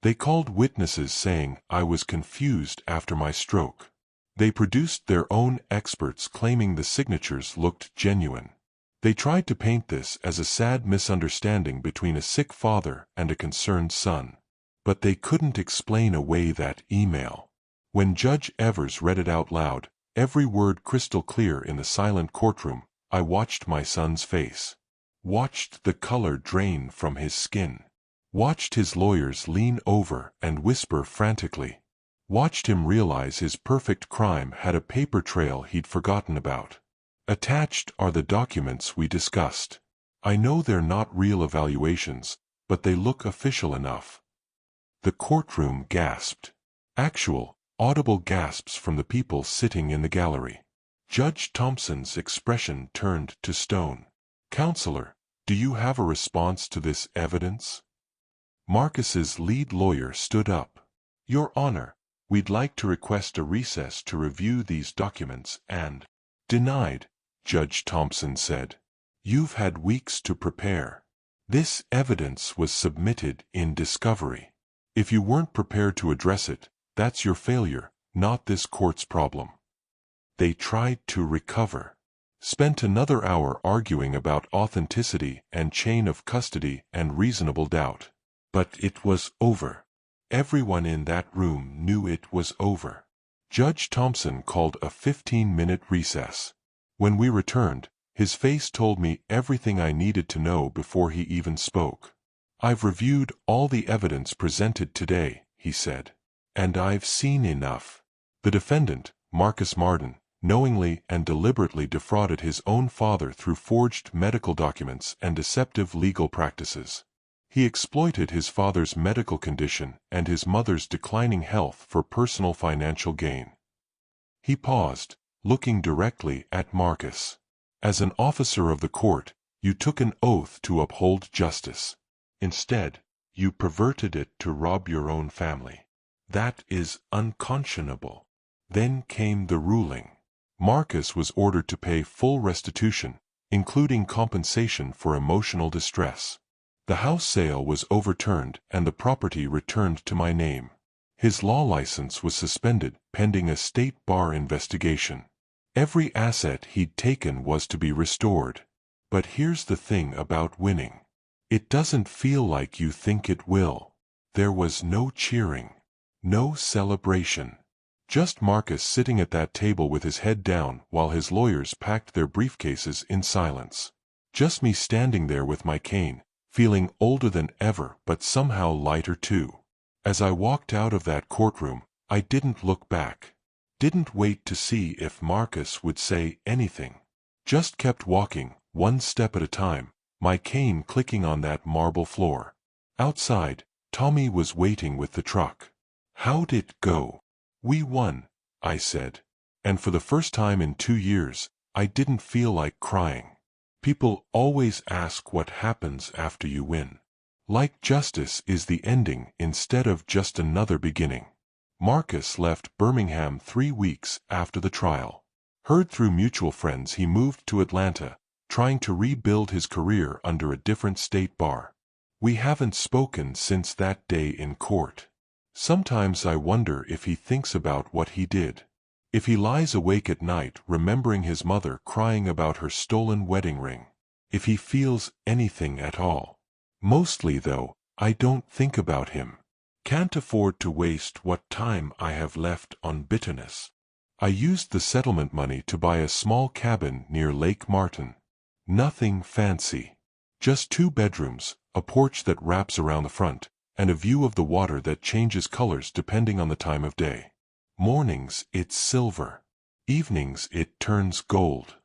They called witnesses saying I was confused after my stroke. They produced their own experts claiming the signatures looked genuine. They tried to paint this as a sad misunderstanding between a sick father and a concerned son. But they couldn't explain away that email. When Judge Evers read it out loud, every word crystal clear in the silent courtroom, I watched my son's face. Watched the color drain from his skin. Watched his lawyers lean over and whisper frantically. Watched him realize his perfect crime had a paper trail he'd forgotten about. Attached are the documents we discussed. I know they're not real evaluations, but they look official enough. The courtroom gasped. Actual, audible gasps from the people sitting in the gallery. Judge Thompson's expression turned to stone. "Counselor, do you have a response to this evidence?" Marcus's lead lawyer stood up. "Your Honor, we'd like to request a recess to review these documents and—" "Denied," Judge Thompson said. "You've had weeks to prepare. This evidence was submitted in discovery. If you weren't prepared to address it, that's your failure, not this court's problem." They tried to recover. Spent another hour arguing about authenticity and chain of custody and reasonable doubt. But it was over. Everyone in that room knew it was over. Judge Thompson called a 15-minute recess. When we returned, his face told me everything I needed to know before he even spoke. "I've reviewed all the evidence presented today," he said. "And I've seen enough." The defendant, Marcus Marden, knowingly and deliberately defrauded his own father through forged medical documents and deceptive legal practices. He exploited his father's medical condition and his mother's declining health for personal financial gain. He paused, looking directly at Marcus. As an officer of the court, you took an oath to uphold justice. Instead, you perverted it to rob your own family. That is unconscionable. Then came the ruling. Marcus was ordered to pay full restitution, including compensation for emotional distress. The house sale was overturned and the property returned to my name. His law license was suspended pending a state bar investigation. Every asset he'd taken was to be restored. But here's the thing about winning. It doesn't feel like you think it will. There was no cheering. No celebration. Just Marcus sitting at that table with his head down while his lawyers packed their briefcases in silence. Just me standing there with my cane, feeling older than ever but somehow lighter too. As I walked out of that courtroom, I didn't look back. Didn't wait to see if Marcus would say anything. Just kept walking, one step at a time, my cane clicking on that marble floor. Outside, Tommy was waiting with the truck. "How'd it go?" "We won," I said. And for the first time in 2 years, I didn't feel like crying. People always ask what happens after you win. Like justice is the ending instead of just another beginning. Marcus left Birmingham 3 weeks after the trial. Heard through mutual friends he moved to Atlanta, trying to rebuild his career under a different state bar. We haven't spoken since that day in court. Sometimes I wonder if he thinks about what he did. If he lies awake at night remembering his mother crying about her stolen wedding ring. If he feels anything at all. Mostly, though, I don't think about him. Can't afford to waste what time I have left on bitterness. I used the settlement money to buy a small cabin near Lake Martin. Nothing fancy. Just 2 bedrooms, a porch that wraps around the front, and a view of the water that changes colors depending on the time of day. Mornings it's silver. Evenings it turns gold.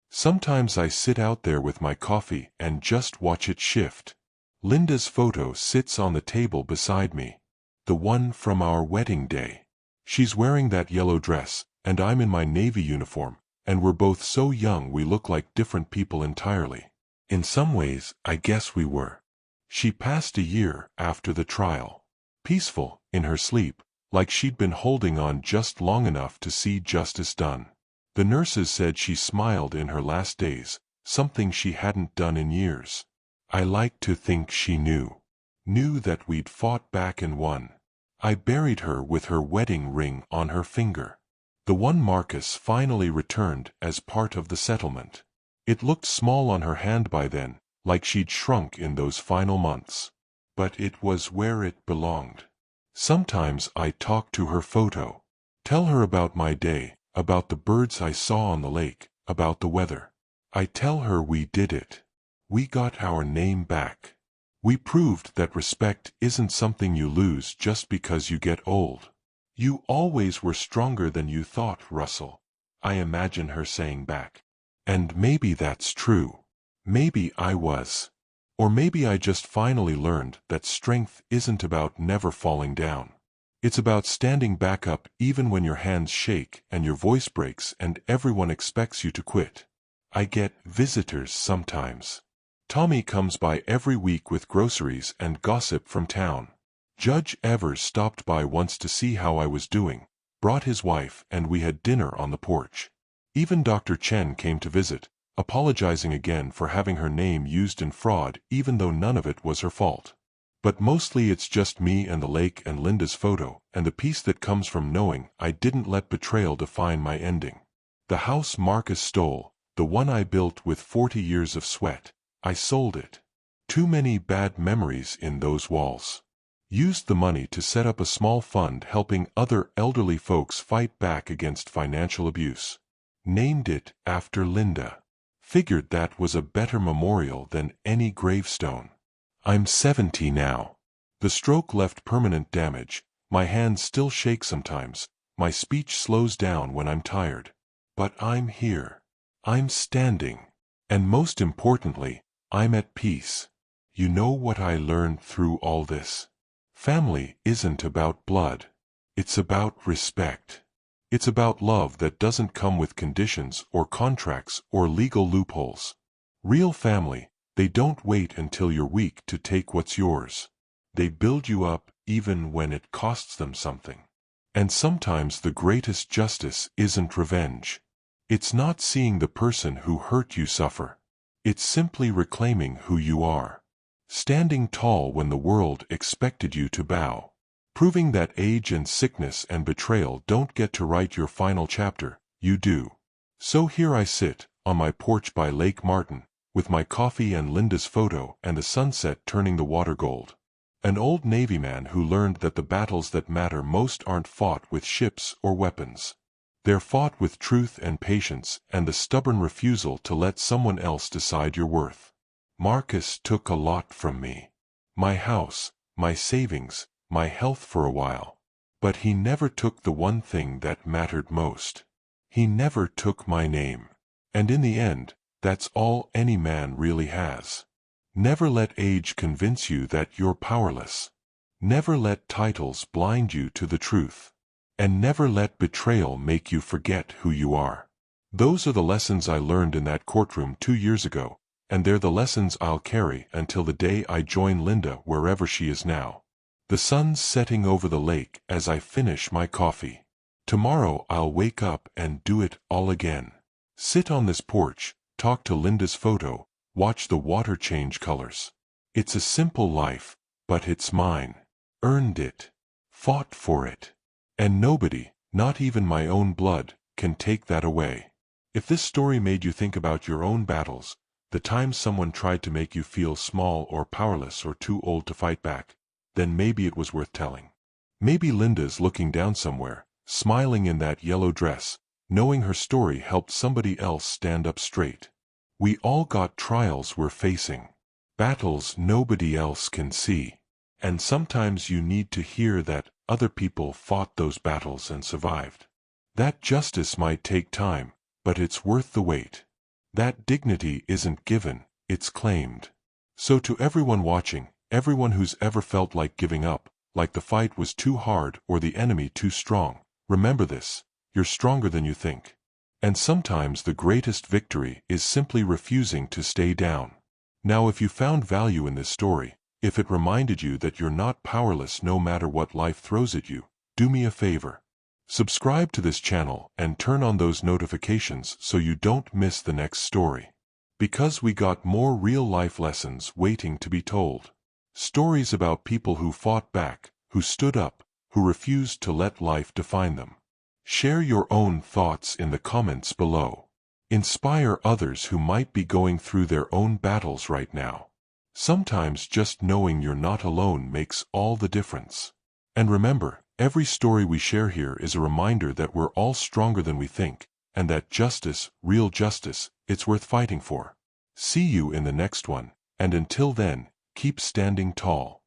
Sometimes I sit out there with my coffee and just watch it shift. Linda's photo sits on the table beside me. The one from our wedding day. She's wearing that yellow dress, and I'm in my Navy uniform, and we're both so young we look like different people entirely. In some ways, I guess we were. She passed a year after the trial. Peaceful, in her sleep, like she'd been holding on just long enough to see justice done. The nurses said she smiled in her last days, something she hadn't done in years. I like to think she knew that we'd fought back and won. I buried her with her wedding ring on her finger. The one Marcus finally returned as part of the settlement. It looked small on her hand by then, like she'd shrunk in those final months. But it was where it belonged. Sometimes I talk to her photo. Tell her about my day, about the birds I saw on the lake, about the weather. I tell her we did it. We got our name back. We proved that respect isn't something you lose just because you get old. You always were stronger than you thought, Russell. I imagine her saying back. And maybe that's true. Maybe I was. Or maybe I just finally learned that strength isn't about never falling down. It's about standing back up even when your hands shake and your voice breaks and everyone expects you to quit. I get visitors sometimes. Tommy comes by every week with groceries and gossip from town. Judge Evers stopped by once to see how I was doing, brought his wife, and we had dinner on the porch. Even Dr. Chen came to visit, apologizing again for having her name used in fraud even though none of it was her fault. But mostly it's just me and the lake and Linda's photo, and the peace that comes from knowing I didn't let betrayal define my ending. The house Marcus stole, the one I built with 40 years of sweat, I sold it. Too many bad memories in those walls. Used the money to set up a small fund helping other elderly folks fight back against financial abuse. Named it after Linda. Figured that was a better memorial than any gravestone. I'm 70 now. The stroke left permanent damage. My hands still shake sometimes. My speech slows down when I'm tired. But I'm here. I'm standing. And most importantly, I'm at peace. You know what I learned through all this? Family isn't about blood. It's about respect. It's about love that doesn't come with conditions or contracts or legal loopholes. Real family, they don't wait until you're weak to take what's yours. They build you up even when it costs them something. And sometimes the greatest justice isn't revenge. It's not seeing the person who hurt you suffer. It's simply reclaiming who you are. Standing tall when the world expected you to bow. Proving that age and sickness and betrayal don't get to write your final chapter, you do. So here I sit, on my porch by Lake Martin, with my coffee and Linda's photo and the sunset turning the water gold. An old Navy man who learned that the battles that matter most aren't fought with ships or weapons. They're fought with truth and patience and the stubborn refusal to let someone else decide your worth. Marcus took a lot from me. My house, my savings, my health for a while. But he never took the one thing that mattered most. He never took my name. And in the end, that's all any man really has. Never let age convince you that you're powerless. Never let titles blind you to the truth. And never let betrayal make you forget who you are. Those are the lessons I learned in that courtroom 2 years ago, and they're the lessons I'll carry until the day I join Linda wherever she is now. The sun's setting over the lake as I finish my coffee. Tomorrow I'll wake up and do it all again. Sit on this porch, talk to Linda's photo, watch the water change colors. It's a simple life, but it's mine. Earned it. Fought for it. And nobody, not even my own blood, can take that away. If this story made you think about your own battles, the times someone tried to make you feel small or powerless or too old to fight back, then maybe it was worth telling. Maybe Linda's looking down somewhere, smiling in that yellow dress, knowing her story helped somebody else stand up straight. We all got trials we're facing. Battles nobody else can see. And sometimes you need to hear that other people fought those battles and survived. That justice might take time, but it's worth the wait. That dignity isn't given, it's claimed. So to everyone watching, everyone who's ever felt like giving up, like the fight was too hard or the enemy too strong, remember this: you're stronger than you think. And sometimes the greatest victory is simply refusing to stay down. Now if you found value in this story, if it reminded you that you're not powerless no matter what life throws at you, do me a favor. Subscribe to this channel and turn on those notifications so you don't miss the next story. Because we got more real-life lessons waiting to be told. Stories about people who fought back, who stood up, who refused to let life define them. Share your own thoughts in the comments below. Inspire others who might be going through their own battles right now. Sometimes just knowing you're not alone makes all the difference. And remember, every story we share here is a reminder that we're all stronger than we think, and that justice, real justice, it's worth fighting for. See you in the next one, and until then, keep standing tall.